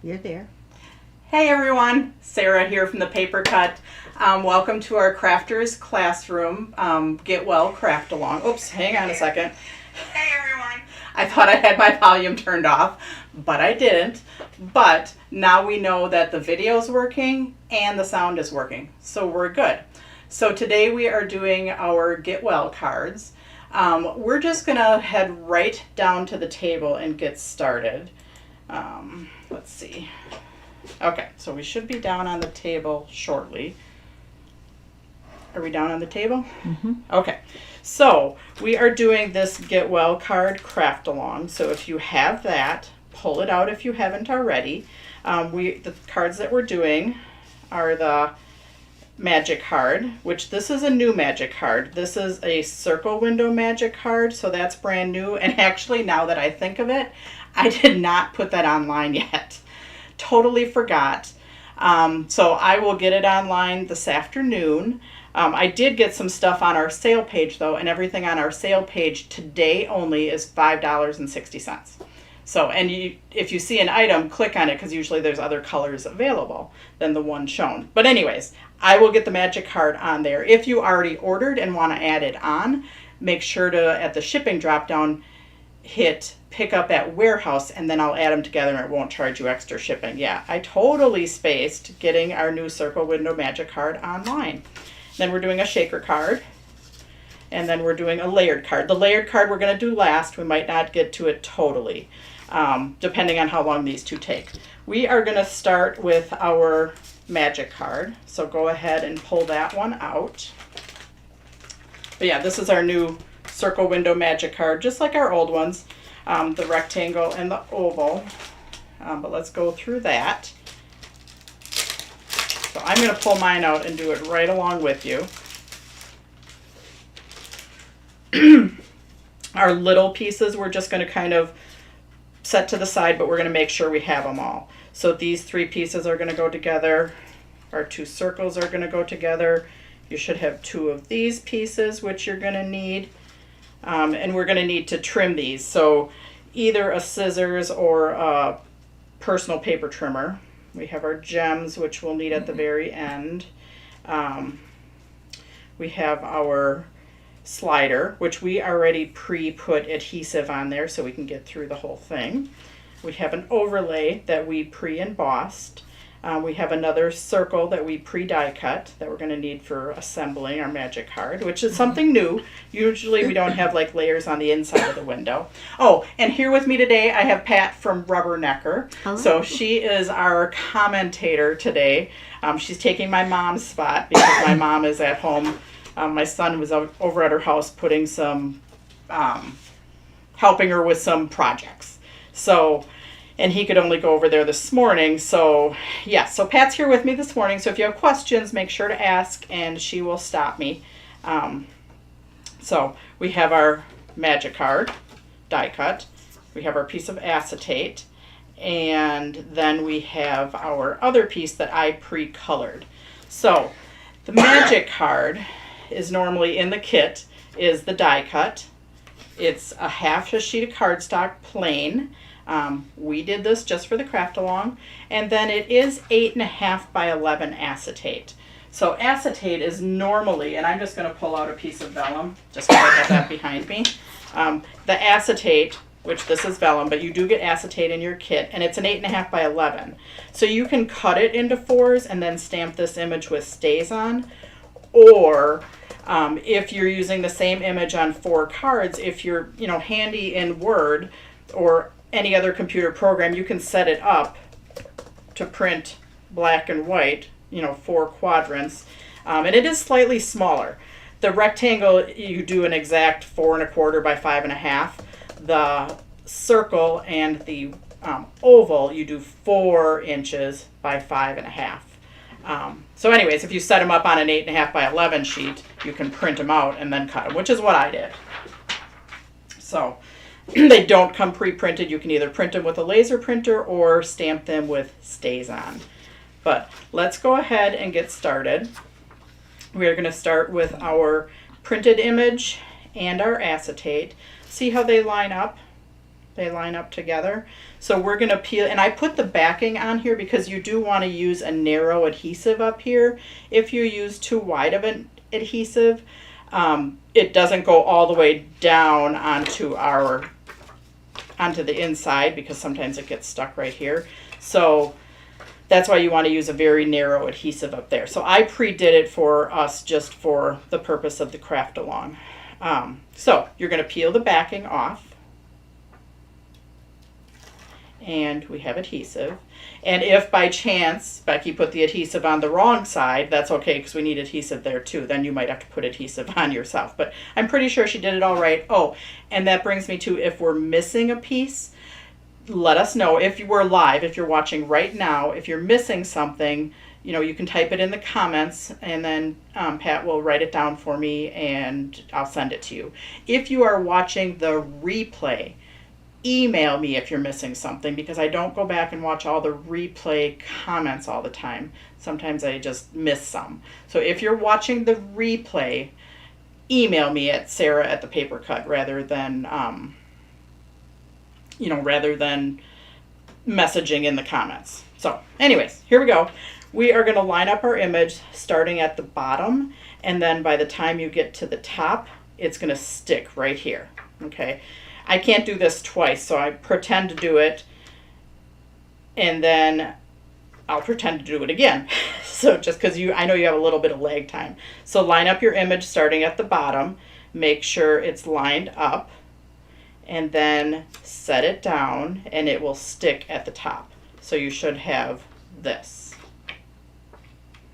You're there. Hey everyone, Sarah here from the Paper Cut. Welcome to our Crafters Classroom, Get Well Craftalong. Oops, hang on a second. Hey everyone. I thought I had my volume turned off, but I didn't. But now we know that the video's working and the sound is working, so we're good. So today we are doing our Get Well cards. We're just gonna head right down to the table and get started. Let's see. Okay, so we should be down on the table shortly. Are we down on the table? Mm-hmm. Okay, so we are doing this Get Well card Craftalong. So if you have that, pull it out if you haven't already. The cards that we're doing are the magic card, which this is a new magic card. This is a circle window magic card, so that's brand new. And actually, now that I think of it, I did not put that online yet. Totally forgot. So I will get it online this afternoon. I did get some stuff on our sale page though, and everything on our sale page today only is $5.60. So, and if you see an item, click on it because usually there's other colors available than the one shown. But anyways, I will get the magic card on there. If you already ordered and want to add it on, make sure to, at the shipping drop down, hit pick up at warehouse, and then I'll add them together and it won't charge you extra shipping. Yeah, I totally spaced getting our new circle window magic card online. Then we're doing a shaker card, and then we're doing a layered card. The layered card we're going to do last. We might not get to it totally, depending on how long these two take. We are going to start with our magic card, so go ahead and pull that one out. But yeah, this is our new circle window magic card, just like our old ones, the rectangle and the oval. But let's go through that. So I'm going to pull mine out and do it right along with you. Our little pieces we're just going to kind of set to the side, but we're going to make sure we have them all. So these three pieces are going to go together. Our two circles are going to go together. You should have two of these pieces, which you're going to need. And we're going to need to trim these. So either a scissors or a personal paper trimmer. We have our gems, which we'll need at the very end. We have our slider, which we already pre-put adhesive on there so we can get through the whole thing. We have an overlay that we pre-embossed. We have another circle that we pre-die cut that we're going to need for assembling our magic card, which is something new. Usually we don't have like layers on the inside of the window. Oh, and here with me today I have Pat from Rubbernecker. Hello. So she is our commentator today. She's taking my mom's spot because my mom is at home. My son was over at her house putting some, helping her with some projects. So, and he could only go over there this morning. So yeah, so Pat's here with me this morning. So if you have questions, make sure to ask and she will stop me. So we have our magic card, die cut. We have our piece of acetate. And then we have our other piece that I pre-colored. So the magic card is normally in the kit is the die cut. It's a half a sheet of cardstock plain. We did this just for the Craftalong, and then it is 8.5 by 11 acetate. So acetate is normally, and I'm just going to pull out a piece of vellum, just because I have that behind me. The acetate, which this is vellum, but you do get acetate in your kit, and it's an 8.5 by 11. So you can cut it into 4s and then stamp this image with StazOn, or if you're using the same image on 4 cards, if you're handy in Word or any other computer program, you can set it up to print black and white, 4 quadrants, and it is slightly smaller. The rectangle, you do an exact 4 1/4 by 5 1/2. The circle and the oval, you do 4 inches by 5 1/2. So anyways, if you set them up on an 8.5 by 11 sheet, you can print them out and then cut them, which is what I did. So they don't come pre-printed. You can either print them with a laser printer or stamp them with StazOn. But let's go ahead and get started. We are going to start with our printed image and our acetate. See how they line up? They line up together. So we're going to peel, and I put the backing on here because you do want to use a narrow adhesive up here. If you use too wide of an adhesive, it doesn't go all the way down onto the inside because sometimes it gets stuck right here. So that's why you want to use a very narrow adhesive up there. So I pre-did it for us just for the purpose of the Craftalong. So you're going to peel the backing off. And we have adhesive. And if by chance Becky put the adhesive on the wrong side, that's okay because we need adhesive there too. Then you might have to put adhesive on yourself. But I'm pretty sure she did it all right. Oh, and that brings me to if we're missing a piece, let us know. If you were live, if you're watching right now, if you're missing something, you know, you can type it in the comments and then Pat will write it down for me and I'll send it to you. If you are watching the replay, email me if you're missing something because I don't go back and watch all the replay comments all the time. Sometimes I just miss some. So if you're watching the replay, email me at Sarah@thepapercut rather than messaging in the comments. So anyways, here we go. We are going to line up our image starting at the bottom, and then by the time you get to the top, it's going to stick right here. Okay. I can't do this twice, so I pretend to do it, and then I'll pretend to do it again. So just because I know you have a little bit of lag time. So line up your image starting at the bottom, make sure it's lined up, and then set it down, and it will stick at the top. So you should have this.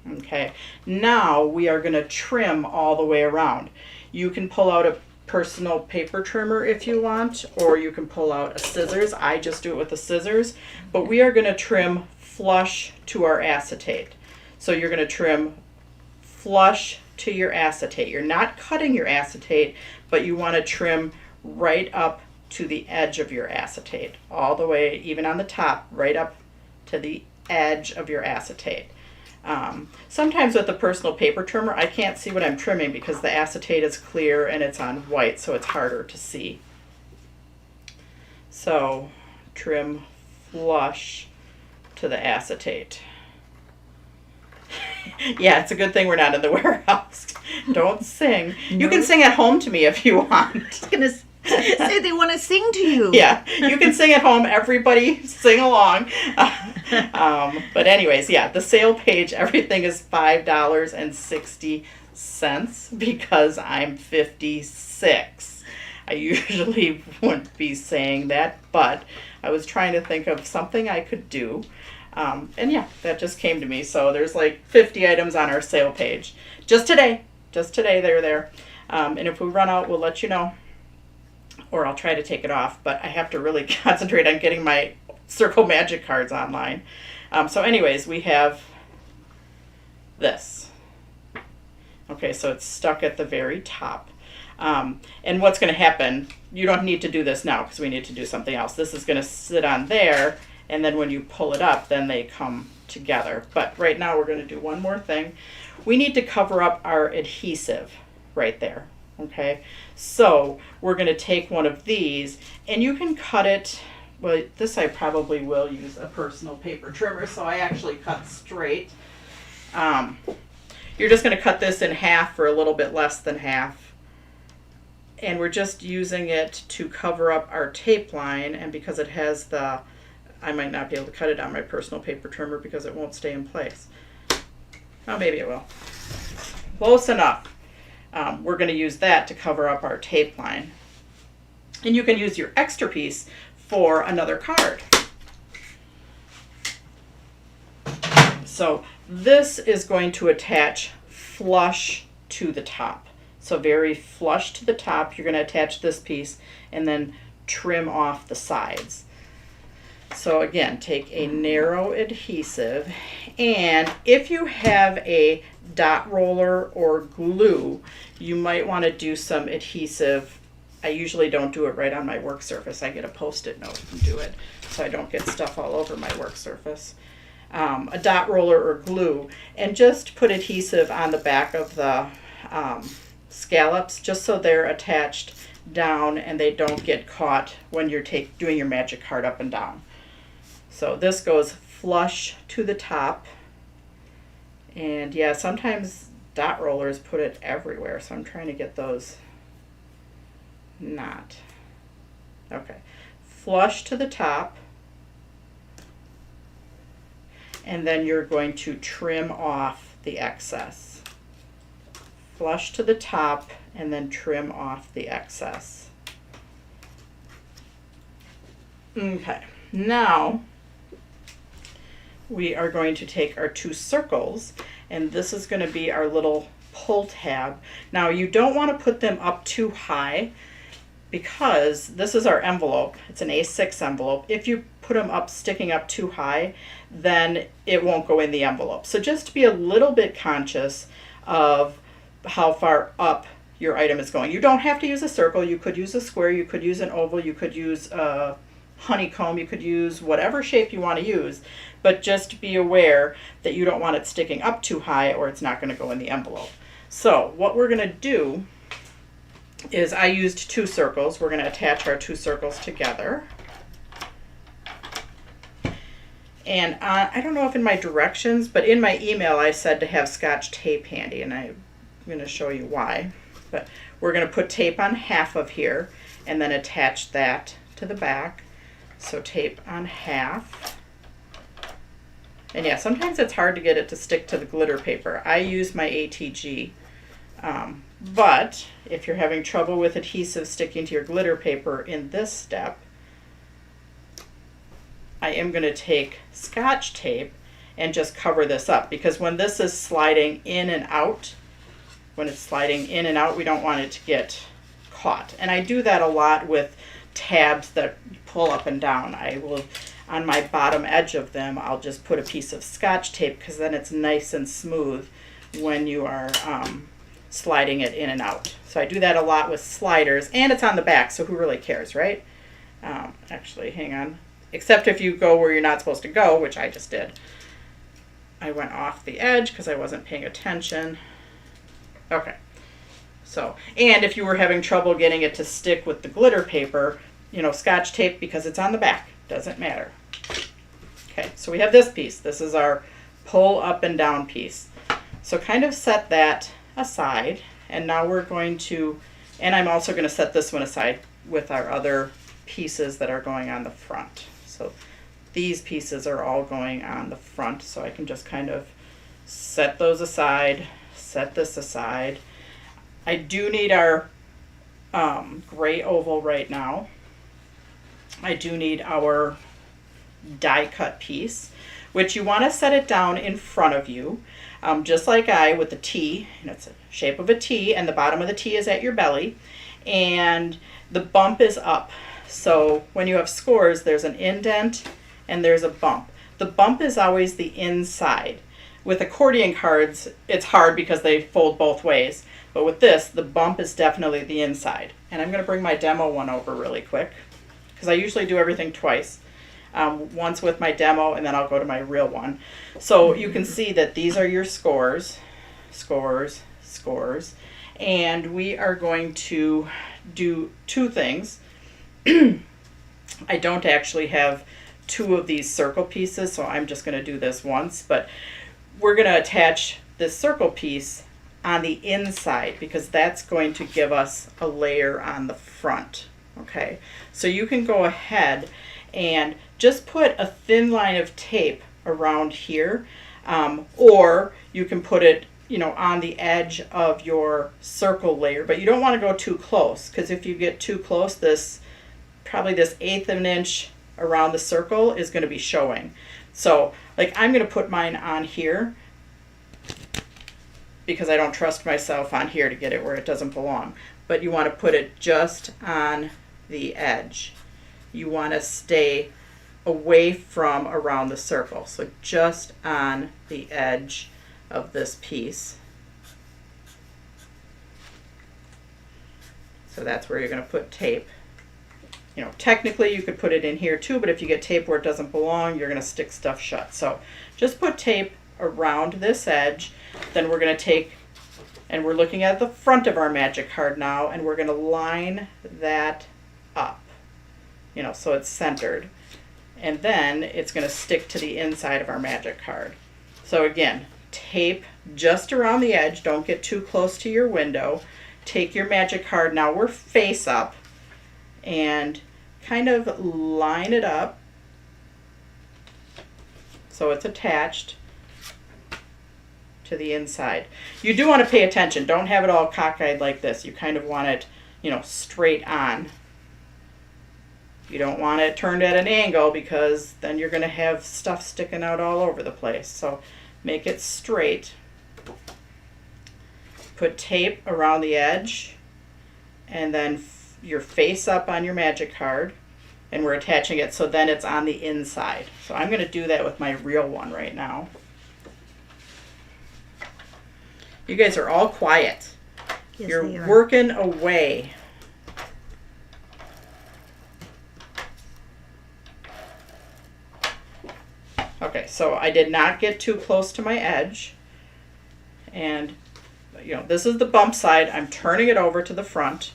Okay, now we are going to trim all the way around. You can pull out a personal paper trimmer if you want, or you can pull out a scissors. I just do it with the scissors, but we are going to trim flush to our acetate. So you're going to trim flush to your acetate. You're not cutting your acetate, but you want to trim right up to the edge of your acetate, all the way, even on the top, right up to the edge of your acetate. Sometimes with the personal paper trimmer, I can't see what I'm trimming because the acetate is clear and it's on white, so it's harder to see. So trim flush to the acetate. Yeah, it's a good thing we're not in the warehouse. Don't sing. No. You can sing at home to me if you want. I was gonna say they want to sing to you. Yeah, you can sing at home. Everybody sing along. But anyways, yeah, the sale page, everything is $5.60 because I'm 56. I usually wouldn't be saying that, but I was trying to think of something I could do. And yeah, that just came to me. So there's like 50 items on our sale page. Just today they're there. And if we run out, we'll let you know. Or I'll try to take it off, but I have to really concentrate on getting my Circle Magic cards online. So anyways, we have this. Okay, so it's stuck at the very top. And what's going to happen, you don't need to do this now because we need to do something else. This is going to sit on there, and then when you pull it up, then they come together. But right now we're going to do one more thing. We need to cover up our adhesive right there. Okay, so we're going to take one of these, and you can cut it. Well, this I probably will use a personal paper trimmer, so I actually cut straight. You're just going to cut this in half or a little bit less than half. And we're just using it to cover up our tape line, and because it has the, I might not be able to cut it on my personal paper trimmer because it won't stay in place. Oh, maybe it will. Close enough. We're going to use that to cover up our tape line. And you can use your extra piece for another card. So this is going to attach flush to the top. So very flush to the top, you're going to attach this piece and then trim off the sides. So again, take a narrow adhesive, and if you have a dot roller or glue, you might want to do some adhesive. I usually don't do it right on my work surface. I get a Post-it note and do it so I don't get stuff all over my work surface. A dot roller or glue, and just put adhesive on the back of the scallops just so they're attached down and they don't get caught when you're doing your magic card up and down. So this goes flush to the top. And yeah, sometimes dot rollers put it everywhere, so I'm trying to get those not. Okay, flush to the top. And then you're going to trim off the excess. Flush to the top and then trim off the excess. Okay, now we are going to take our 2 circles, and this is going to be our little pull tab. Now you don't want to put them up too high because this is our envelope. It's an A6 envelope. If you put them up, sticking up too high, then it won't go in the envelope. So just be a little bit conscious of how far up your item is going. You don't have to use a circle. You could use a square, you could use an oval, you could use a honeycomb, you could use whatever shape you want to use, but just be aware that you don't want it sticking up too high or it's not going to go in the envelope. So what we're going to do is I used 2 circles. We're going to attach our 2 circles together. And I don't know if in my directions, but in my email I said to have Scotch tape handy, and I'm going to show you why. But we're going to put tape on half of here and then attach that to the back. So tape on half. And yeah, sometimes it's hard to get it to stick to the glitter paper. I use my ATG. But if you're having trouble with adhesive sticking to your glitter paper in this step, I am going to take Scotch tape and just cover this up, because when this is sliding in and out, we don't want it to get caught. And I do that a lot with tabs that pull up and down. I will, on my bottom edge of them, I'll just put a piece of Scotch tape, because then it's nice and smooth when you are sliding it in and out. So I do that a lot with sliders, and it's on the back, so who really cares, right? Actually, hang on. Except if you go where you're not supposed to go, which I just did. I went off the edge because I wasn't paying attention. Okay. So, and if you were having trouble getting it to stick with the glitter paper, Scotch tape, because it's on the back, doesn't matter. Okay, so we have this piece. This is our pull up and down piece. So kind of set that aside, and now we're going to, and I'm also going to set this one aside with our other pieces that are going on the front. So these pieces are all going on the front, so I can just kind of set those aside, set this aside. I do need our gray oval right now. I do need our die cut piece, which you want to set it down in front of you, just like I with the T. It's the shape of a T, and the bottom of the T is at your belly, and the bump is up. So when you have scores, there's an indent and there's a bump. The bump is always the inside. With accordion cards, it's hard because they fold both ways. But with this, the bump is definitely the inside. And I'm going to bring my demo one over really quick, because I usually do everything twice. Once with my demo, and then I'll go to my real one. So you can see that these are your scores, scores, scores. And we are going to do 2 things. I don't actually have 2 of these circle pieces, so I'm just going to do this once, but we're going to attach this circle piece on the inside, because that's going to give us a layer on the front. Okay, so you can go ahead and just put a thin line of tape around here, or you can put it on the edge of your circle layer, but you don't want to go too close, because if you get too close, probably this 1/8 of an inch around the circle is going to be showing. So like I'm going to put mine on here, because I don't trust myself on here to get it where it doesn't belong. But you want to put it just on the edge. You want to stay away from around the circle. So just on the edge of this piece. So that's where you're going to put tape. Technically you could put it in here too, but if you get tape where it doesn't belong, you're going to stick stuff shut. So just put tape around this edge. Then we're going to take And we're looking at the front of our magic card now, and we're going to line that up, so it's centered. And then it's going to stick to the inside of our magic card. So again, tape just around the edge. Don't get too close to your window. Take your magic card. Now we're face up and kind of line it up so it's attached to the inside. You do want to pay attention. Don't have it all cockeyed like this. You kind of want it, straight on. You don't want it turned at an angle because then you're going to have stuff sticking out all over the place. So make it straight. Put tape around the edge and then your face up on your magic card, and we're attaching it so then it's on the inside. So I'm going to do that with my real one right now. You guys are all quiet. Yes, You're working away. Okay, so I did not get too close to my edge. And, this is the bump side. I'm turning it over to the front.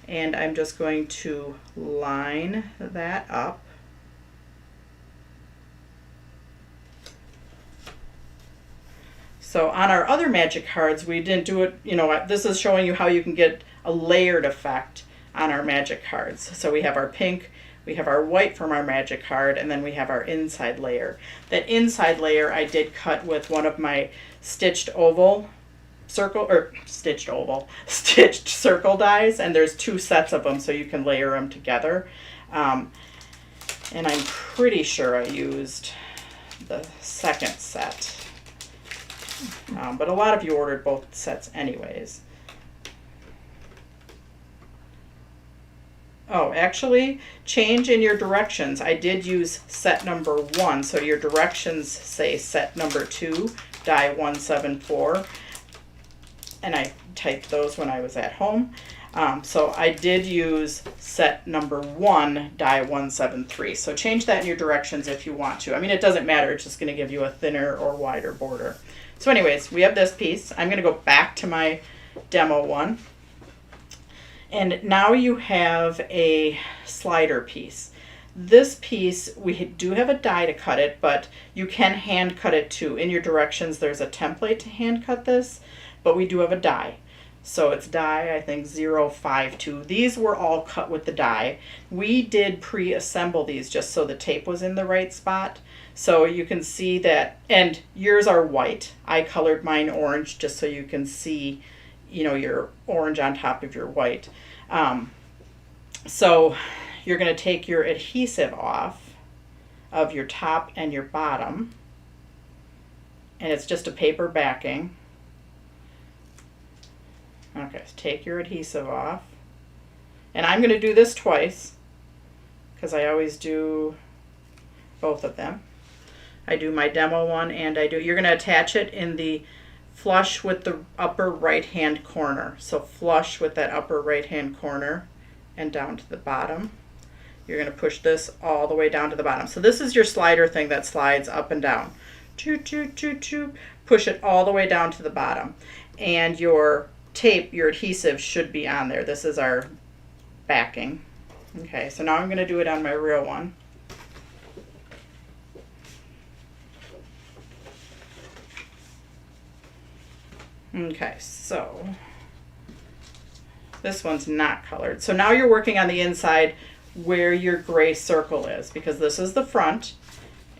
And I'm just going to line that up. So on our other magic cards, we didn't do it, this is showing you how you can get a layered effect on our magic cards. So we have our pink, we have our white from our magic card, and then we have our inside layer. That inside layer I did cut with one of my stitched circle dies, and there's 2 sets of them so you can layer them together. And I'm pretty sure I used the second set. But a lot of you ordered both sets anyways. Oh, actually, change in your directions. I did use set number 1, so your directions say set number 2, die 174. And I typed those when I was at home. So I did use set number 1, die 173. So change that in your directions if you want to. I mean, it doesn't matter. It's just going to give you a thinner or wider border. So anyways, we have this piece. I'm going to go back to my demo one. And now you have a slider piece. This piece, we do have a die to cut it, but you can hand cut it too. In your directions, there's a template to hand cut this, but we do have a die. So it's die, I think, 052. These were all cut with the die. We did pre-assemble these just so the tape was in the right spot. So you can see that, and yours are white. I colored mine orange just so you can see, your orange on top of your white. So you're going to take your adhesive off of your top and your bottom, and it's just a paper backing. Okay, so take your adhesive off. And I'm going to do this twice because I always do both of them. I do my demo one and you're going to attach it in the flush with the upper right hand corner. So flush with that upper right hand corner and down to the bottom. You're going to push this all the way down to the bottom. So this is your slider thing that slides up and down. Choo, choo, choo, choo. Push it all the way down to the bottom. And your tape, your adhesive should be on there. This is our backing. Okay, so now I'm going to do it on my real one. Okay, so this one's not colored. So now you're working on the inside where your gray circle is, because this is the front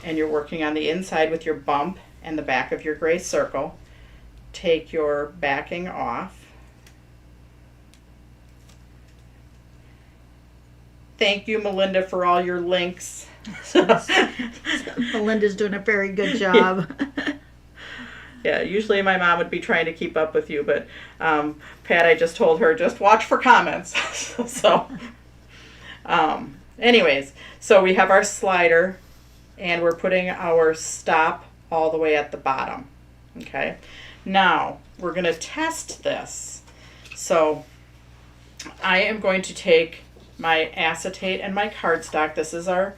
and you're working on the inside with your bump and the back of your gray circle. Take your backing off. Thank you, Melinda, for all your links. Melinda's doing a very good job. Yeah, usually my mom would be trying to keep up with you, but Pat, I just told her, just watch for comments. Anyways, so we have our slider and we're putting our stop all the way at the bottom. Okay, now we're going to test this. So I am going to take my acetate and my cardstock. This is our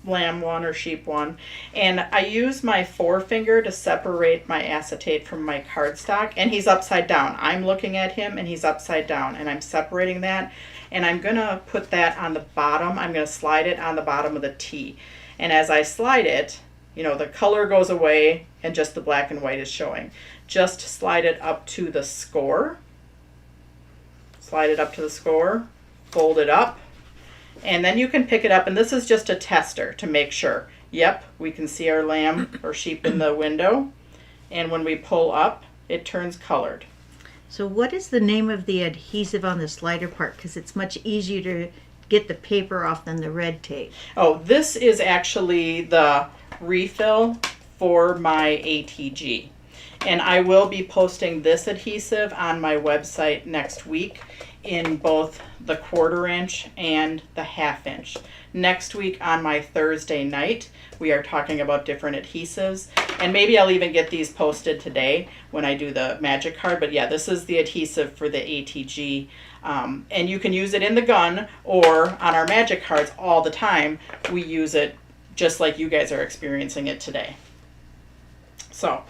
lamb one or sheep one. And I use my forefinger to separate my acetate from my cardstock, and he's upside down. I'm looking at him and he's upside down, and I'm separating that, and I'm gonna put that on the bottom. I'm gonna slide it on the bottom of the T. And as I slide it, you know, the color goes away and just the black and white is showing. Just slide it up to the score. Slide it up to the score, fold it up, and then you can pick it up, and this is just a tester to make sure. Yep, we can see our lamb or sheep in the window, and when we pull up, it turns colored. So what is the name of the adhesive on the slider part? Because it's much easier to get the paper off than the red tape. Oh, this is actually the refill for my ATG. And I will be posting this adhesive on my website next week in both the 1/4 inch and the 1/2 inch. Next week on my Thursday night, we are talking about different adhesives. And maybe I'll even get these posted today when I do the magic card. But yeah, this is the adhesive for the ATG. And you can use it in the gun or on our magic cards all the time. We use it just like you guys are experiencing it today. So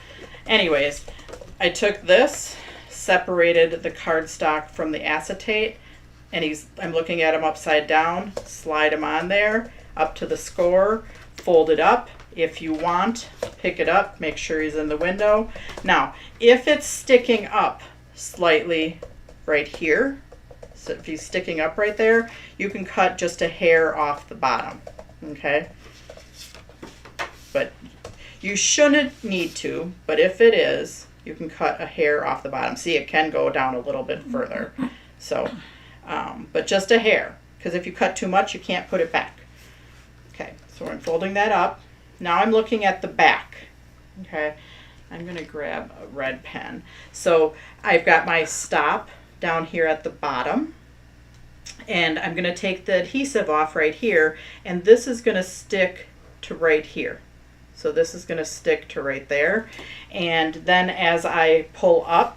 anyways, I took this, separated the cardstock from the acetate, and I'm looking at him upside down, slide him on there, up to the score, fold it up. If you want, pick it up, make sure he's in the window. Now, if it's sticking up slightly right here, so if he's sticking up right there, you can cut just a hair off the bottom, okay? But you shouldn't need to, but if it is, you can cut a hair off the bottom. See, it can go down a little bit further. So, but just a hair, because if you cut too much, you can't put it back. Okay, so I'm folding that up. Now I'm looking at the back. Okay, I'm gonna grab a red pen. So I've got my stop down here at the bottom, and I'm gonna take the adhesive off right here, and this is gonna stick to right here. So this is going to stick to right there. And then as I pull up,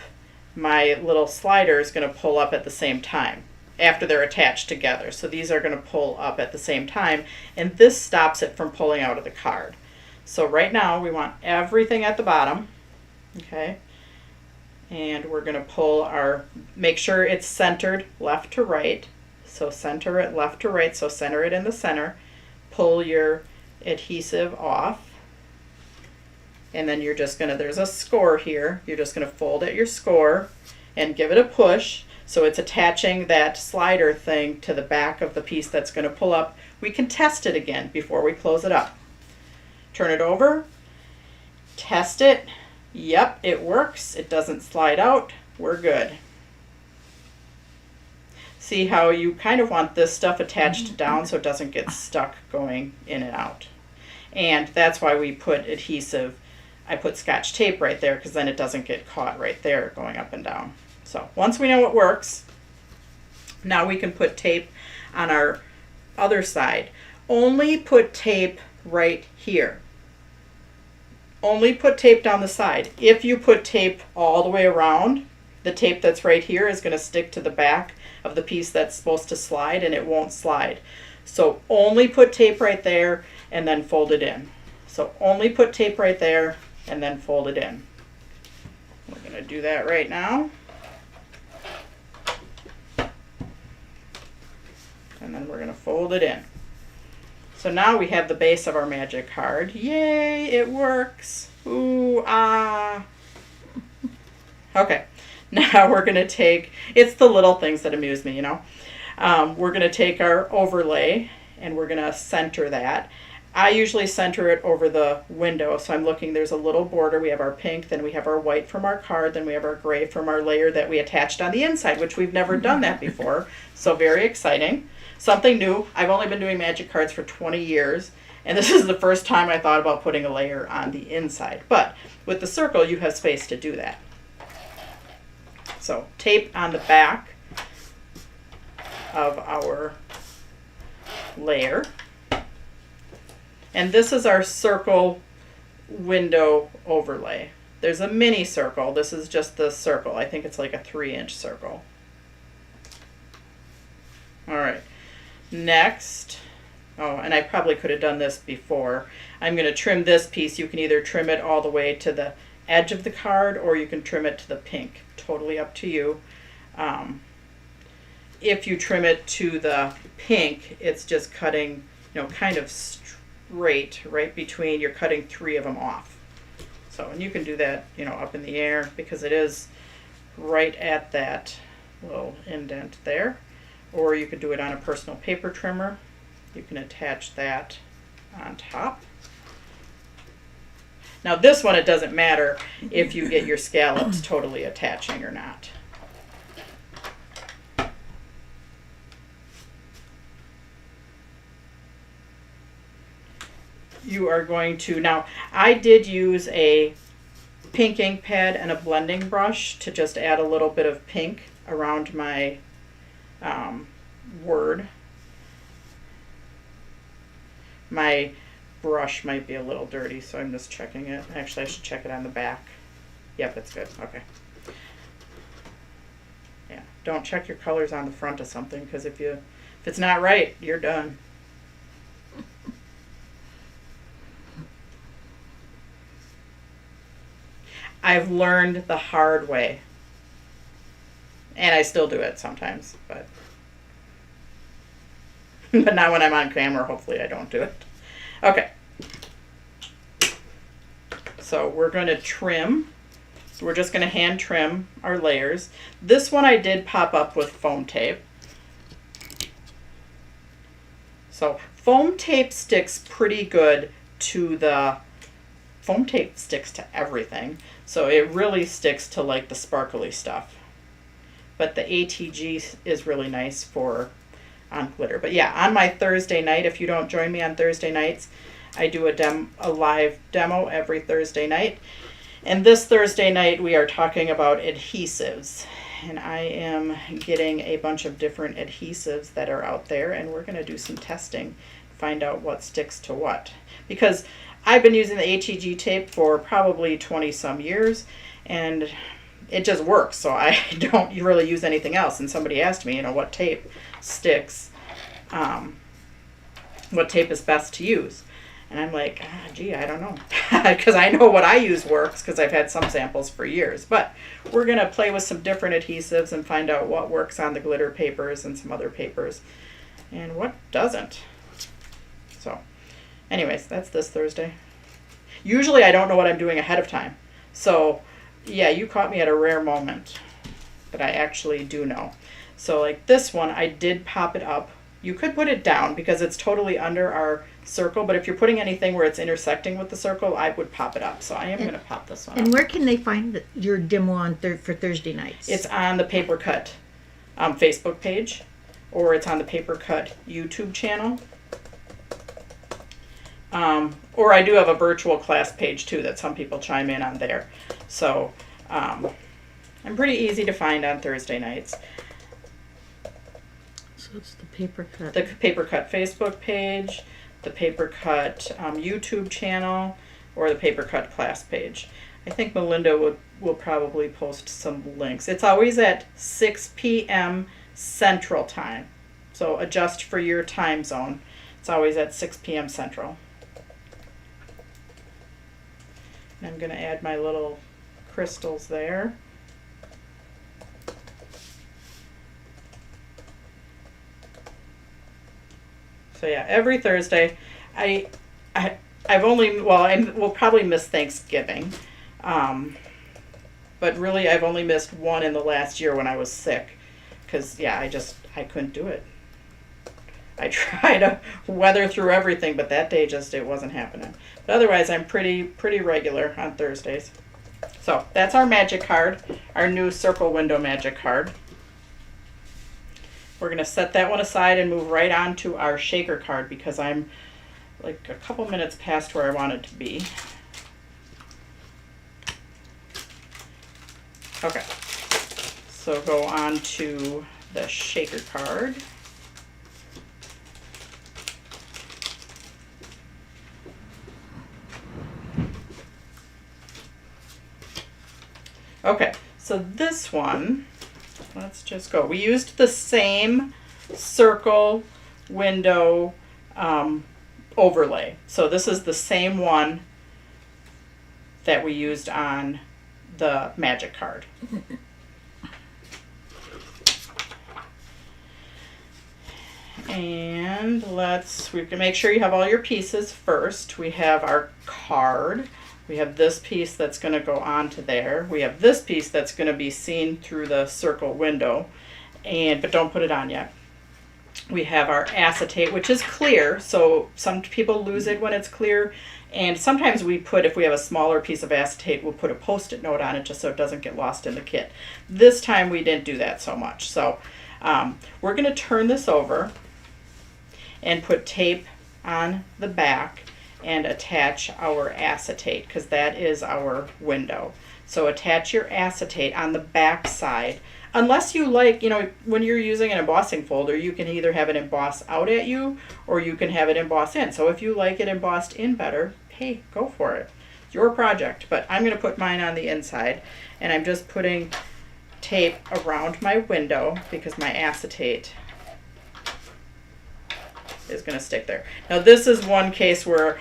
my little slider is going to pull up at the same time after they're attached together. So these are going to pull up at the same time, and this stops it from pulling out of the card. So right now we want everything at the bottom, okay? And we're going to pull make sure it's centered left to right. So center it left to right, so center it in the center. Pull your adhesive off. And then you're just gonna, there's a score here, you're just gonna fold at your score and give it a push. So it's attaching that slider thing to the back of the piece that's gonna pull up. We can test it again before we close it up. Turn it over, test it. Yep, it works. It doesn't slide out. We're good. See how you kind of want this stuff attached down so it doesn't get stuck going in and out. And that's why we put adhesive. I put Scotch tape right there because then it doesn't get caught right there going up and down. So once we know it works, now we can put tape on our other side. Only put tape right here. Only put tape down the side. If you put tape all the way around, the tape that's right here is going to stick to the back of the piece that's supposed to slide, and it won't slide. So only put tape right there and then fold it in. So only put tape right there and then fold it in. We're going to do that right now. And then we're going to fold it in. So now we have the base of our magic card. Yay, it works. Ooh, ah. Okay, now we're going to take, it's the little things that amuse me, you know. We're going to take our overlay and we're going to center that. I usually center it over the window, so I'm looking, there's a little border. We have our pink, then we have our white from our card, then we have our gray from our layer that we attached on the inside, which we've never done that before. So very exciting. Something new. I've only been doing magic cards for 20 years, and this is the first time I thought about putting a layer on the inside. But with the circle, you have space to do that. So tape on the back of our layer. And this is our circle window overlay. There's a mini circle. This is just the circle. I think it's like a 3-inch circle. All right. Next, Oh, and I probably could have done this before. I'm going to trim this piece. You can either trim it all the way to the edge of the card or you can trim it to the pink. Totally up to you. If you trim it to the pink, it's just cutting, kind of straight right between. You're cutting 3 of them off. So, and you can do that, up in the air because it is right at that little indent there. Or you could do it on a personal paper trimmer. You can attach that on top. Now this one, it doesn't matter if you get your scallops totally attaching or not. You are going to, now I did use a pink ink pad and a blending brush to just add a little bit of pink around my word. My brush might be a little dirty, so I'm just checking it. Actually, I should check it on the back. Yep, it's good. Okay. Yeah, don't check your colors on the front of something, because if it's not right, you're done. I've learned the hard way. And I still do it sometimes, but but not when I'm on camera. Hopefully I don't do it. Okay. So we're going to trim. We're just going to hand trim our layers. This one I did pop up with foam tape. So foam tape sticks pretty good to the, foam tape sticks to everything. So it really sticks to like the sparkly stuff. But the ATG is really nice for on glitter. But yeah, on my Thursday night, if you don't join me on Thursday nights, I do a live demo every Thursday night. And this Thursday night, we are talking about adhesives. And I am getting a bunch of different adhesives that are out there, and we're going to do some testing, find out what sticks to what. Because I've been using the ATG tape for probably 20 some years, and it just works. So I don't really use anything else. And somebody asked me, what tape sticks, what tape is best to use. And I'm like, gee, I don't know. Because I know what I use works because I've had some samples for years. But we're going to play with some different adhesives and find out what works on the glitter papers and some other papers and what doesn't. So anyways, that's this Thursday. Usually I don't know what I'm doing ahead of time. So yeah, you caught me at a rare moment. But I actually do know. So like this one, I did pop it up. You could put it down because it's totally under our circle, but if you're putting anything where it's intersecting with the circle, I would pop it up. So I am going to pop this one up. And where can they find your demo on for Thursday nights? It's on the Paper Cut Facebook page, or it's on the Paper Cut YouTube channel. Or I do have a virtual class page too that some people chime in on there. So I'm pretty easy to find on Thursday nights. So it's the Paper Cut. The Paper Cut Facebook page, the Paper Cut YouTube channel, or the Paper Cut class page. I think Melinda will probably post some links. It's always at 6 p.m. Central Time. So adjust for your time zone. It's always at 6 p.m. Central. And I'm going to add my little crystals there. So yeah, every Thursday, I've only, we'll probably miss Thanksgiving, but really I've only missed one in the last year when I was sick, because yeah, I couldn't do it. I tried to weather through everything, but that day it wasn't happening. But otherwise, I'm pretty regular on Thursdays. So that's our magic card, our new circle window magic card. We're going to set that one aside and move right on to our shaker card because I'm like a couple minutes past where I wanted to be. Okay, so go on to the shaker card. Okay, so this one, let's just go. We used the same circle window overlay. So this is the same one that we used on the magic card. And we can make sure you have all your pieces first. We have our card. We have this piece that's going to go onto there. We have this piece that's going to be seen through the circle window, but don't put it on yet. We have our acetate, which is clear, so some people lose it when it's clear. And sometimes if we have a smaller piece of acetate, we'll put a Post-it note on it just so it doesn't get lost in the kit. This time we didn't do that so much. So we're going to turn this over and put tape on the back and attach our acetate, because that is our window. So attach your acetate on the back side. Unless you like, when you're using an embossing folder, you can either have it emboss out at you or you can have it emboss in. So if you like it embossed in better, hey, go for it. It's your project. But I'm going to put mine on the inside, and I'm just putting tape around my window because my acetate is going to stick there. Now this is one case where,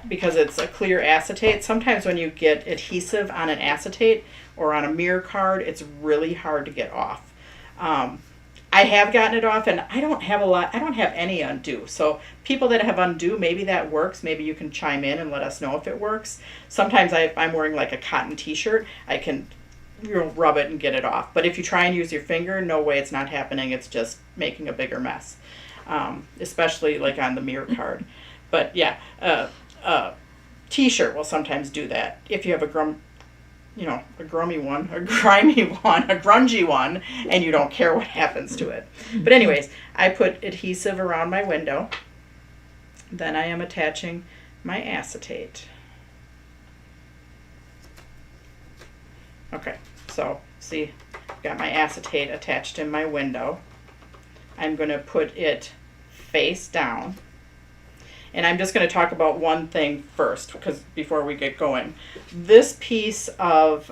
because it's a clear acetate, sometimes when you get adhesive on an acetate or on a mirror card, it's really hard to get off. I have gotten it off, and I don't have any undo. So people that have undo, maybe that works. Maybe you can chime in and let us know if it works. Sometimes if I'm wearing like a cotton t-shirt, I can rub it and get it off. But if you try and use your finger, no way, it's not happening. It's just making a bigger mess. Especially like on the mirror card. But yeah, t-shirt will sometimes do that. If you have a grimy one, a grungy one, and you don't care what happens to it. But anyways, I put adhesive around my window. Then I am attaching my acetate. Okay, so see, I've got my acetate attached in my window. I'm going to put it face down. And I'm just going to talk about one thing first, because before we get going. This piece of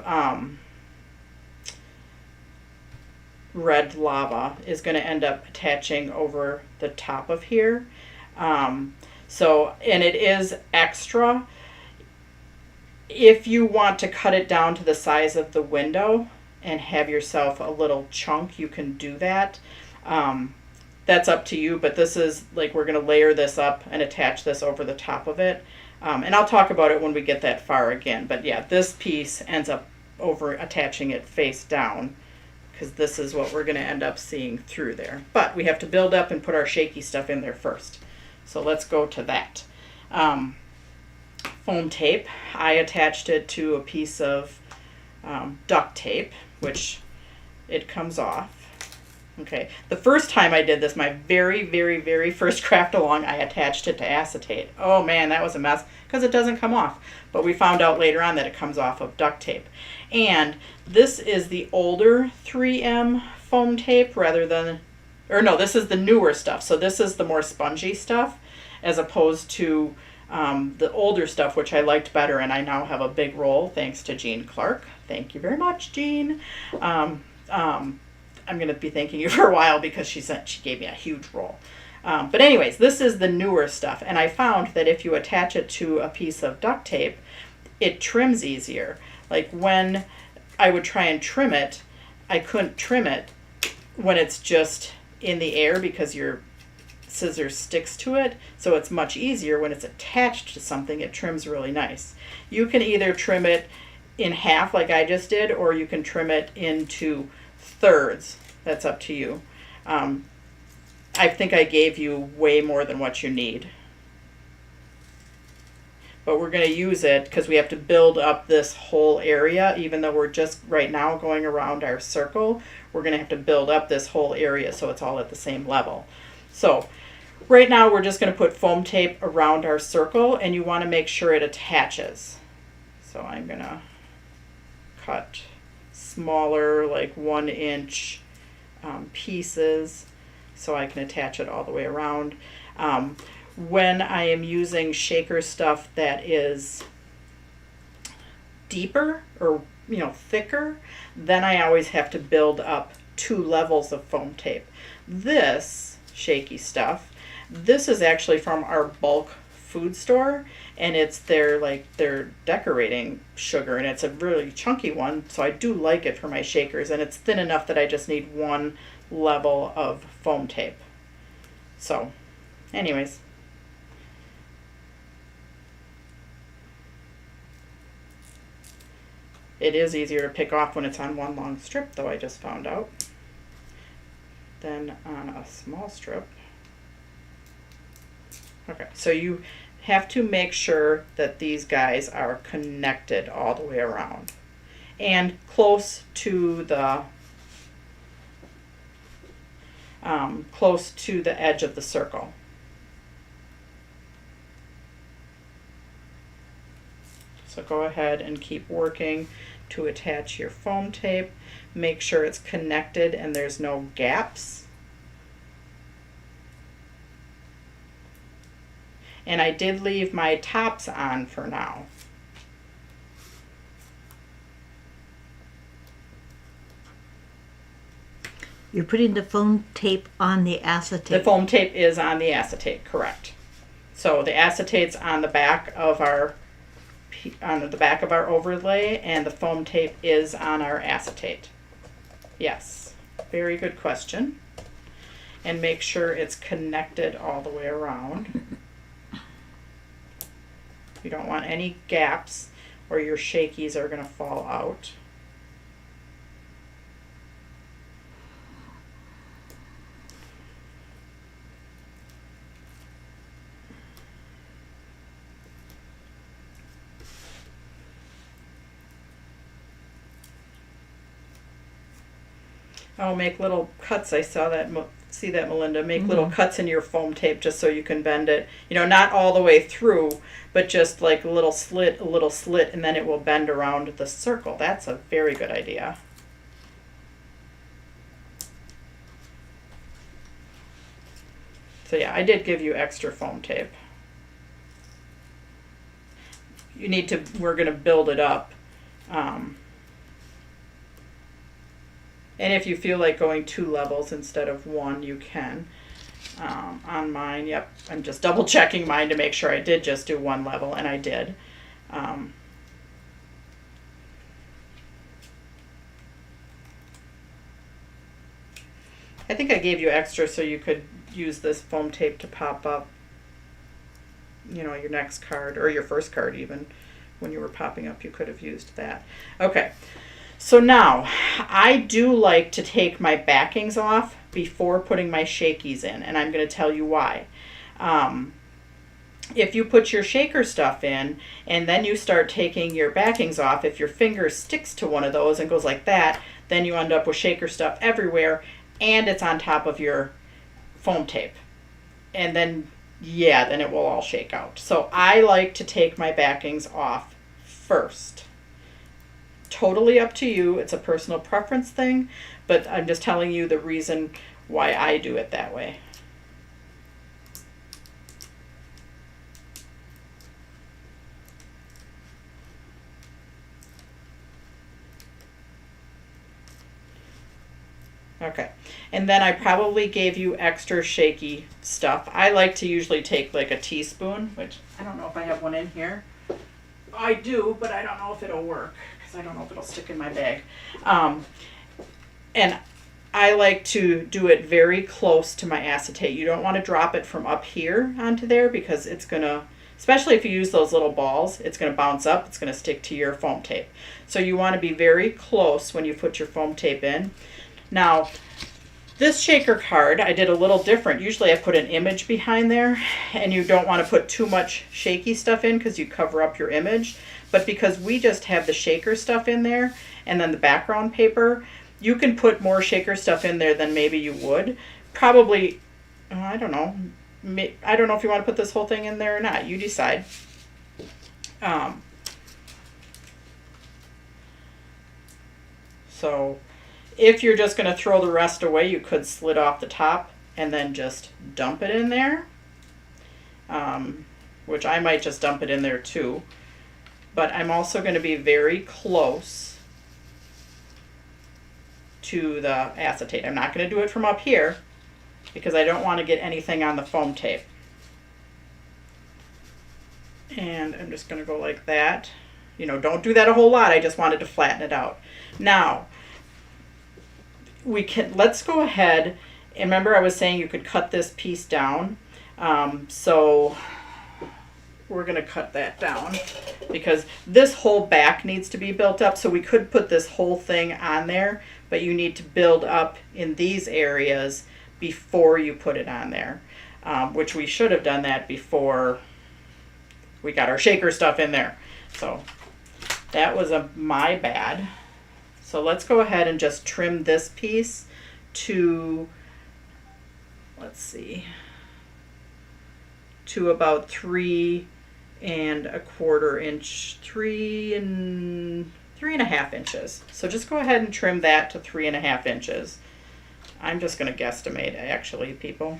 red lava is going to end up attaching over the top of here. And it is extra. If you want to cut it down to the size of the window and have yourself a little chunk, you can do that. That's up to you, but this is like, we're going to layer this up and attach this over the top of it. And I'll talk about it when we get that far again. But yeah, this piece ends up over attaching it face down, because this is what we're going to end up seeing through there. But we have to build up and put our shaky stuff in there first. So let's go to that. Foam tape. I attached it to a piece of duct tape, which it comes off. Okay, the first time I did this, my very, very, very first Craftalong, I attached it to acetate. Oh man, that was a mess, because it doesn't come off. But we found out later on that it comes off of duct tape. And this is the older 3M foam tape this is the newer stuff. So this is the more spongy stuff, as opposed to the older stuff, which I liked better, and I now have a big roll thanks to Jean Clark. Thank you very much, Jean. I'm going to be thanking you for a while, because she gave me a huge roll. But anyways, this is the newer stuff. And I found that if you attach it to a piece of duct tape, it trims easier. Like when I would try and trim it, I couldn't trim it when it's just in the air, because your scissors sticks to it. So it's much easier when it's attached to something. It trims really nice. You can either trim it in half like I just did, or you can trim it into thirds. That's up to you. I think I gave you way more than what you need. But we're going to use it because we have to build up this whole area. Even though we're just right now going around our circle, we're going to have to build up this whole area so it's all at the same level. So right now we're just going to put foam tape around our circle, and you want to make sure it attaches. So I'm going to cut smaller, like 1 inch pieces, so I can attach it all the way around. When I am using shaker stuff that is deeper or thicker, then I always have to build up 2 levels of foam tape. This shaky stuff, This is actually from our bulk food store, and it's their decorating sugar, and it's a really chunky one, so I do like it for my shakers, and it's thin enough that I just need one level of foam tape. So anyways, it is easier to pick off when it's on one long strip, though, I just found out, than on a small strip. Okay, so you have to make sure that these guys are connected all the way around and close to the edge of the circle. So go ahead and keep working to attach your foam tape. Make sure it's connected and there's no gaps. And I did leave my tops on for now. You're putting the foam tape on the acetate. The foam tape is on the acetate, correct. So the acetate's on the back of our overlay, and the foam tape is on our acetate. Yes, very good question. And make sure it's connected all the way around. You don't want any gaps or your shakies are going to fall out. Oh, make little cuts. I saw that. See that, Melinda? Make little cuts in your foam tape just so you can bend it. You know, not all the way through, but just like a little slit, and then it will bend around the circle. That's a very good idea. So yeah, I did give you extra foam tape. We're going to build it up. And if you feel like going 2 levels instead of 1, you can. On mine, yep, I'm just double checking mine to make sure I did just do 1 level, and I did. I think I gave you extra so you could use this foam tape to pop up, you know, your next card, or your first card even. When you were popping up, you could have used that. Okay. So now, I do like to take my backings off before putting my shakies in, and I'm going to tell you why. If you put your shaker stuff in, and then you start taking your backings off, if your finger sticks to one of those and goes like that, then you end up with shaker stuff everywhere, and it's on top of your foam tape. And then, yeah, then it will all shake out. So I like to take my backings off first. Totally up to you. It's a personal preference thing, but I'm just telling you the reason why I do it that way. Okay, and then I probably gave you extra shaky stuff. I like to usually take like a teaspoon, which I don't know if I have one in here. I do, but I don't know if it'll work. I don't know if it'll stick in my bag. And I like to do it very close to my acetate. You don't want to drop it from up here onto there because it's going to, especially if you use those little balls, it's going to bounce up. It's going to stick to your foam tape. So you want to be very close when you put your foam tape in. Now, this shaker card, I did a little different. Usually I put an image behind there, and you don't want to put too much shaky stuff in because you cover up your image. But because we just have the shaker stuff in there and then the background paper, you can put more shaker stuff in there than maybe you would. Probably, I don't know. I don't know if you want to put this whole thing in there or not. You decide. So if you're just going to throw the rest away, you could slit off the top and then just dump it in there. Which I might just dump it in there too. But I'm also going to be very close to the acetate. I'm not going to do it from up here. because I don't want to get anything on the foam tape. And I'm just going to go like that. You know, don't do that a whole lot. I just wanted to flatten it out. Now, let's go ahead, and remember I was saying you could cut this piece down. So we're going to cut that down because this whole back needs to be built up. So we could put this whole thing on there, but you need to build up in these areas before you put it on there, which we should have done that before we got our shaker stuff in there. So that was my bad. So let's go ahead and just trim this piece to, let's see, to about 3 1/4 inch, 3.5 inches. So just go ahead and trim that to 3.5 inches. I'm just going to guesstimate, actually, people.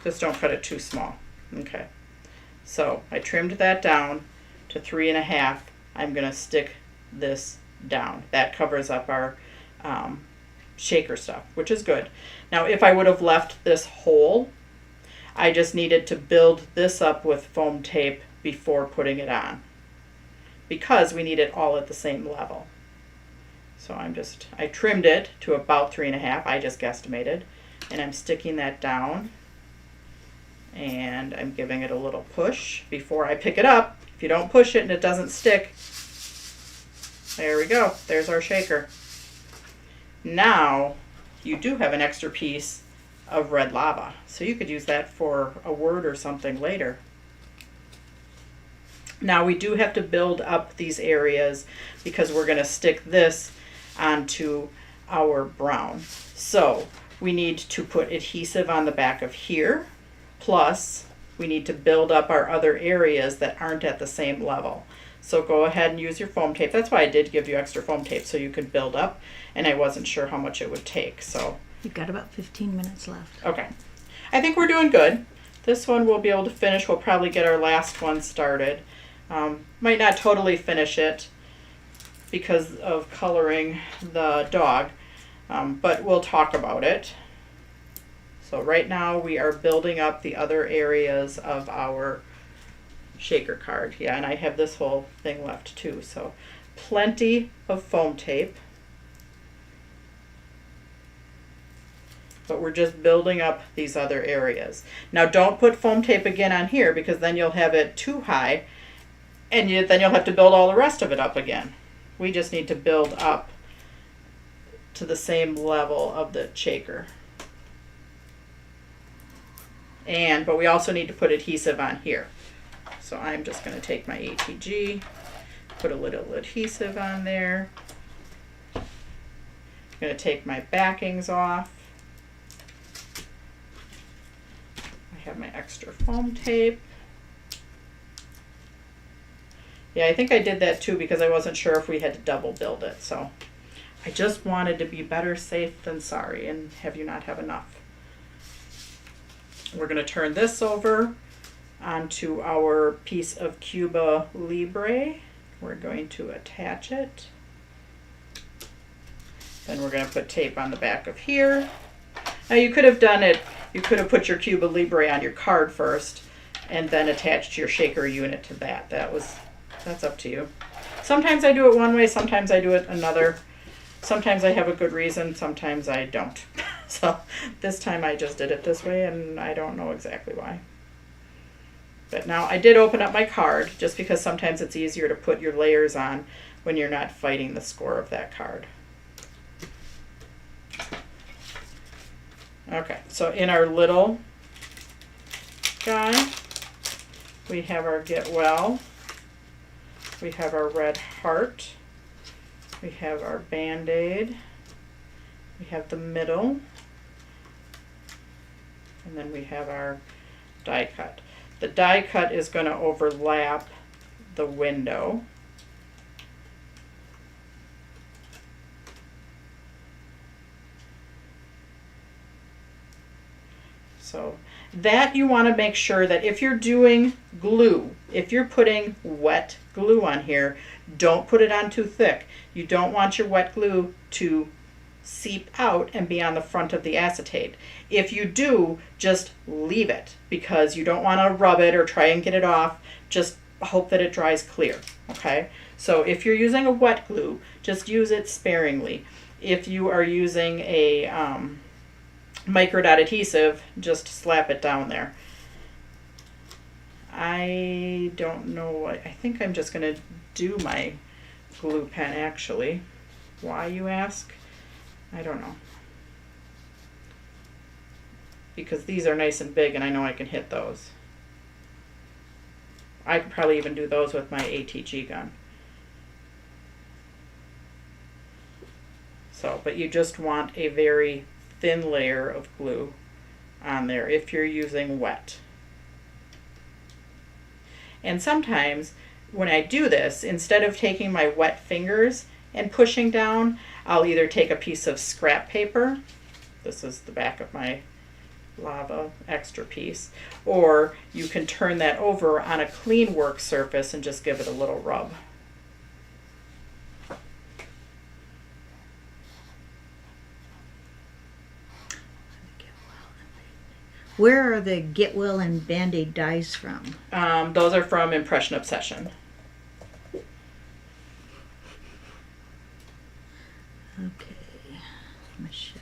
Just don't cut it too small. Okay. So I trimmed that down to 3.5. I'm going to stick this down. That covers up our shaker stuff, which is good. Now, if I would have left this hole, I just needed to build this up with foam tape before putting it on, because we need it all at the same level. So I trimmed it to about 3.5. I just guesstimated, and I'm sticking that down, and I'm giving it a little push before I pick it up. If you don't push it and it doesn't stick, there we go. There's our shaker. Now you do have an extra piece of red lava, so you could use that for a word or something later. Now we do have to build up these areas because we're going to stick this onto our brown. So we need to put adhesive on the back of here, plus we need to build up our other areas that aren't at the same level. So go ahead and use your foam tape. That's why I did give you extra foam tape, so you could build up, and I wasn't sure how much it would take. So you've got about 15 minutes left. Okay. I think we're doing good. This one we'll be able to finish. We'll probably get our last one started. Might not totally finish it because of coloring the dog, but we'll talk about it. So right now we are building up the other areas of our shaker card. Yeah, and I have this whole thing left too. So plenty of foam tape. But we're just building up these other areas. Now don't put foam tape again on here, because then you'll have it too high, and then you'll have to build all the rest of it up again. We just need to build up to the same level of the shaker. But we also need to put adhesive on here. So I'm just going to take my ATG, put a little adhesive on there. I'm going to take my backings off. I have my extra foam tape. Yeah, I think I did that too because I wasn't sure if we had to double build it. So I just wanted to be better safe than sorry and have you not have enough. We're going to turn this over onto our piece of Cuba Libre. We're going to attach it. Then we're going to put tape on the back of here. Now you could have done it, you could have put your Cuba Libre on your card first and then attached your shaker unit to that. That's up to you. Sometimes I do it one way, sometimes I do it another. Sometimes I have a good reason, sometimes I don't. So this time I just did it this way, and I don't know exactly why. But now I did open up my card just because sometimes it's easier to put your layers on when you're not fighting the score of that card. Okay, so in our little guy, we have our Get Well, we have our red heart, we have our Band-Aid, we have the middle, and then we have our die cut. The die cut is going to overlap the window. So that you want to make sure that if you're doing glue, if you're putting wet glue on here, don't put it on too thick. You don't want your wet glue to seep out and be on the front of the acetate. If you do, just leave it because you don't want to rub it or try and get it off. Just hope that it dries clear, okay? So if you're using a wet glue, just use it sparingly. If you are using a micro dot adhesive, just slap it down there. I don't know, I think I'm just going to do my glue pen actually. Why, you ask? I don't know. Because these are nice and big and I know I can hit those. I could probably even do those with my ATG gun. So, but you just want a very thin layer of glue on there if you're using wet. And sometimes when I do this, instead of taking my wet fingers and pushing down, I'll either take a piece of scrap paper, this is the back of my lava extra piece, or you can turn that over on a clean work surface and just give it a little rub. Where are the Get Well and Band-Aid dies from? Those are from Impression Obsession. Okay, Michelle.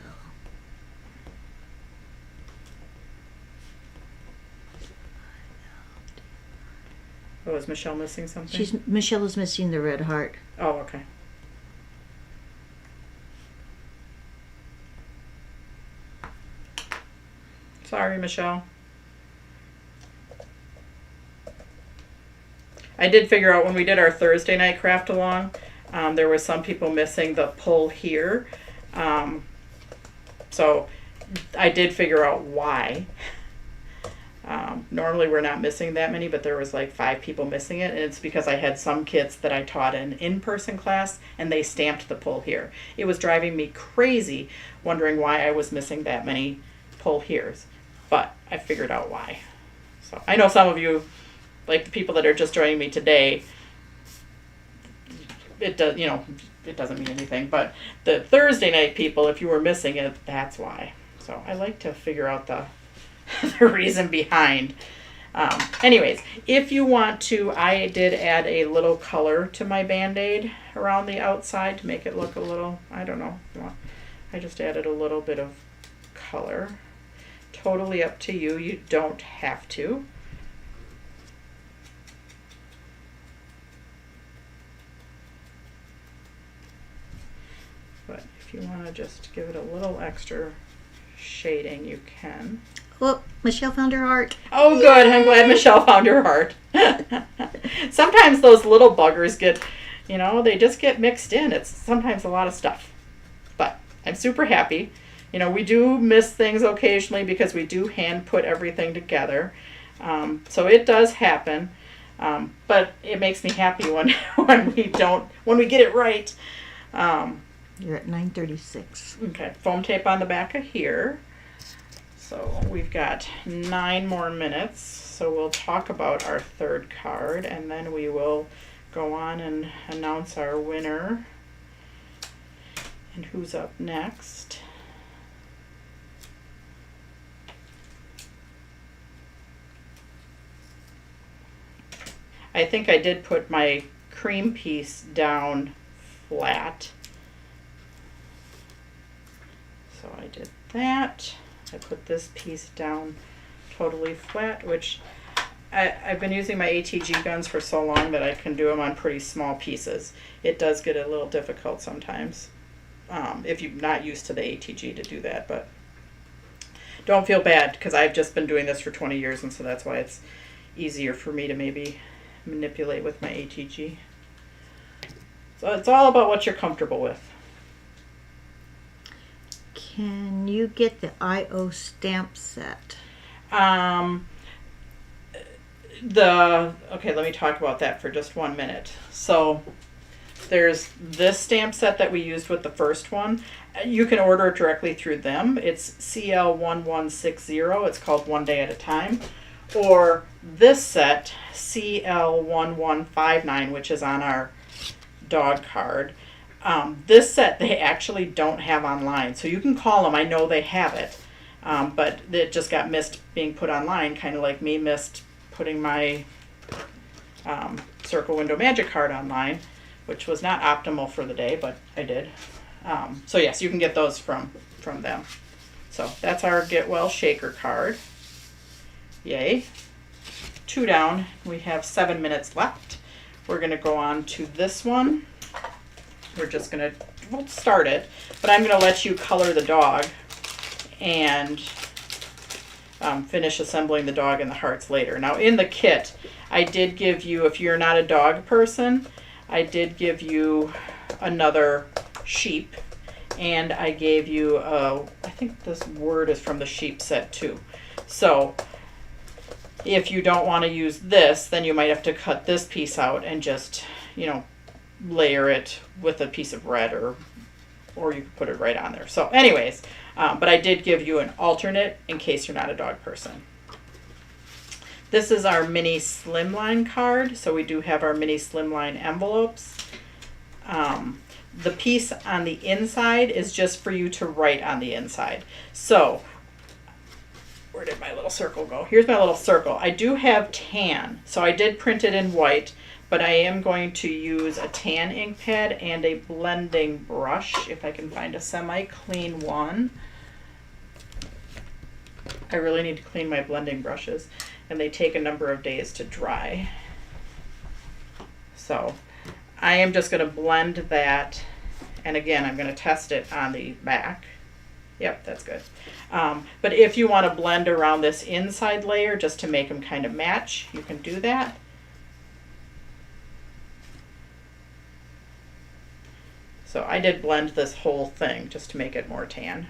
Oh, is Michelle missing something? Michelle is missing the red heart. Oh, okay. Sorry, Michelle. I did figure out when we did our Thursday night craft along, there was some people missing the pull here. So I did figure out why. Normally we're not missing that many, but there was like 5 people missing it, and it's because I had some kids that I taught in in-person class and they stamped the pull here. It was driving me crazy wondering why I was missing that many pull heres, but I figured out why. So I know some of you, like the people that are just joining me today, it does, it doesn't mean anything, but the Thursday night people, if you were missing it, that's why. So I like to figure out the reason behind. Anyways, if you want to, I did add a little color to my Band-Aid around the outside to make it look a little, I don't know, I just added a little bit of color. Totally up to you. You don't have to. But if you want to just give it a little extra shading, you can. Well, Michelle found her heart. Oh, good. I'm glad Michelle found her heart. Sometimes those little buggers get, they just get mixed in. It's sometimes a lot of stuff. But I'm super happy. We do miss things occasionally because we do hand put everything together. So it does happen. But it makes me happy when when we get it right. You're at 9:36. Okay, foam tape on the back of here. So we've got 9 more minutes. So we'll talk about our third card and then we will go on and announce our winner and who's up next. I think I did put my cream piece down flat. So I did that. I put this piece down totally flat, which I've been using my ATG guns for so long that I can do them on pretty small pieces. It does get a little difficult sometimes if you're not used to the ATG to do that, but don't feel bad because I've just been doing this for 20 years and so that's why it's easier for me to maybe manipulate with my ATG. So it's all about what you're comfortable with. Can you get the IO stamp set? Okay, let me talk about that for just 1 minute. So there's this stamp set that we used with the first one. You can order it directly through them. It's CL1160. It's called One Day at a Time. Or this set, CL1159, which is on our dog card. This set they actually don't have online, so you can call them. I know they have it, but it just got missed being put online, kind of like me missed putting my Circle Window Magic card online, which was not optimal for the day, but I did. So yes, you can get those from them. So that's our Get Well Shaker card. Yay. 2 down. We have 7 minutes left. We're going to go on to this one. We're just going to, we'll start it, but I'm going to let you color the dog and finish assembling the dog and the hearts later. Now in the kit, I did give you, if you're not a dog person, I did give you another sheep, and I gave you, I think this word is from the sheep set too. So if you don't want to use this, then you might have to cut this piece out and just, layer it with a piece of red, or you could put it right on there. So anyways, but I did give you an alternate in case you're not a dog person. This is our mini slimline card. So we do have our mini slimline envelopes. The piece on the inside is just for you to write on the inside. So where did my little circle go? Here's my little circle. I do have tan, so I did print it in white, but I am going to use a tan ink pad and a blending brush, if I can find a semi-clean one. I really need to clean my blending brushes, and they take a number of days to dry. So I am just going to blend that, and again, I'm going to test it on the back. Yep, that's good. But if you want to blend around this inside layer just to make them kind of match, you can do that. So I did blend this whole thing just to make it more tan.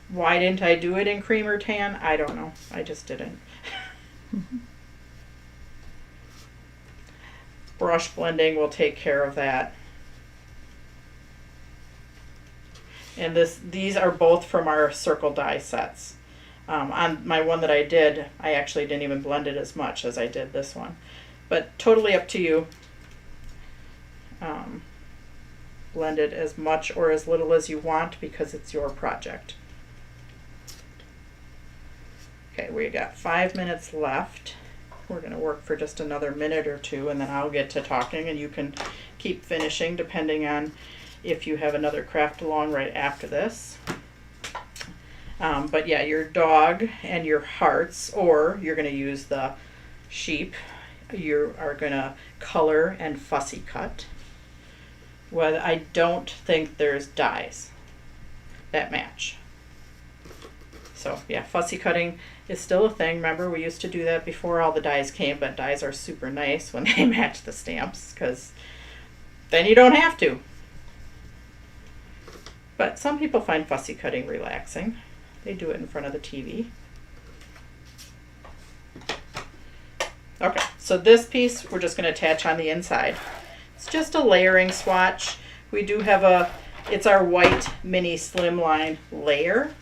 Why didn't I do it in cream or tan? I don't know. I just didn't. Brush blending will take care of that. And these are both from our circle die sets. On my one that I did, I actually didn't even blend it as much as I did this one. But totally up to you. Blend it as much or as little as you want because it's your project. Okay, we got 5 minutes left. We're going to work for just another minute or two, and then I'll get to talking, and you can keep finishing depending on if you have another craft along right after this. But yeah, your dog and your hearts, or you're going to use the sheep, you are going to color and fussy cut. Well, I don't think there's dies that match. So yeah, fussy cutting is still a thing. Remember, we used to do that before all the dies came, but dies are super nice when they match the stamps because then you don't have to. But some people find fussy cutting relaxing. They do it in front of the TV. Okay, so this piece we're just going to attach on the inside. It's just a layering swatch. We do have it's our white mini slimline layer.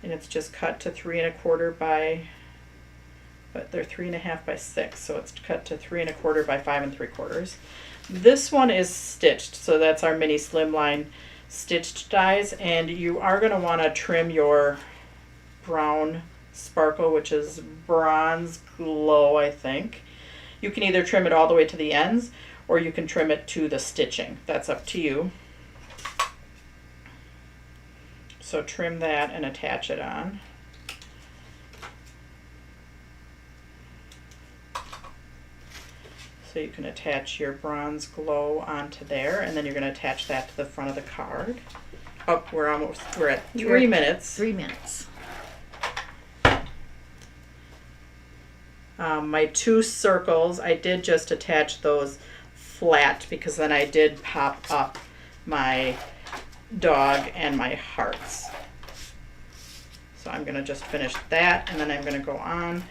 And it's just cut to 3 1/4 by, but they're 3 1/2 by 6, so it's cut to 3 1/4 by 5 3/4. This one is stitched, so that's our mini slimline stitched dies, and you are going to want to trim your brown sparkle, which is bronze glow, I think. You can either trim it all the way to the ends, or you can trim it to the stitching. That's up to you. So trim that and attach it on. So you can attach your bronze glow onto there, and then you're going to attach that to the front of the card. Oh, we're at 3 minutes. 3 minutes. My 2 circles, I did just attach those flat because then I did pop up my dog and my hearts. So I'm going to just finish that, and then I'm going to go on.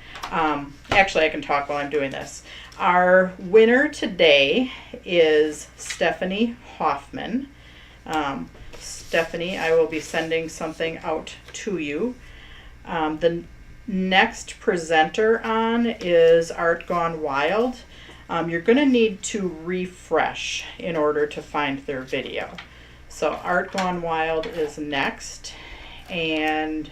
Actually, I can talk while I'm doing this. Our winner today is Stephanie Hoffman. Stephanie, I will be sending something out to you. The next presenter on is Art Gone Wild. You're going to need to refresh in order to find their video. So Art Gone Wild is next, and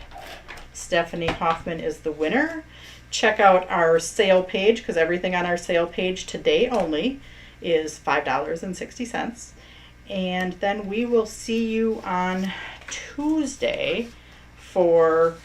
Stephanie Hoffman is the winner. Check out our sale page, because everything on our sale page today only is $5.60. And then we will see you on Tuesday for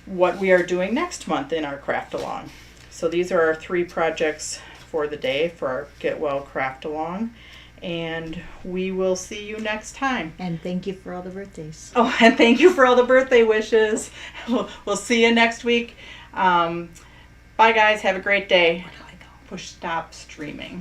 what we are doing next month in our Craft Along. So these are our 3 projects for the day for our Get Well Craft Along. And we will see you next time. And thank you for all the birthdays. Oh, and thank you for all the birthday wishes. We'll see you next week. Bye, guys. Have a great day. Push stop streaming.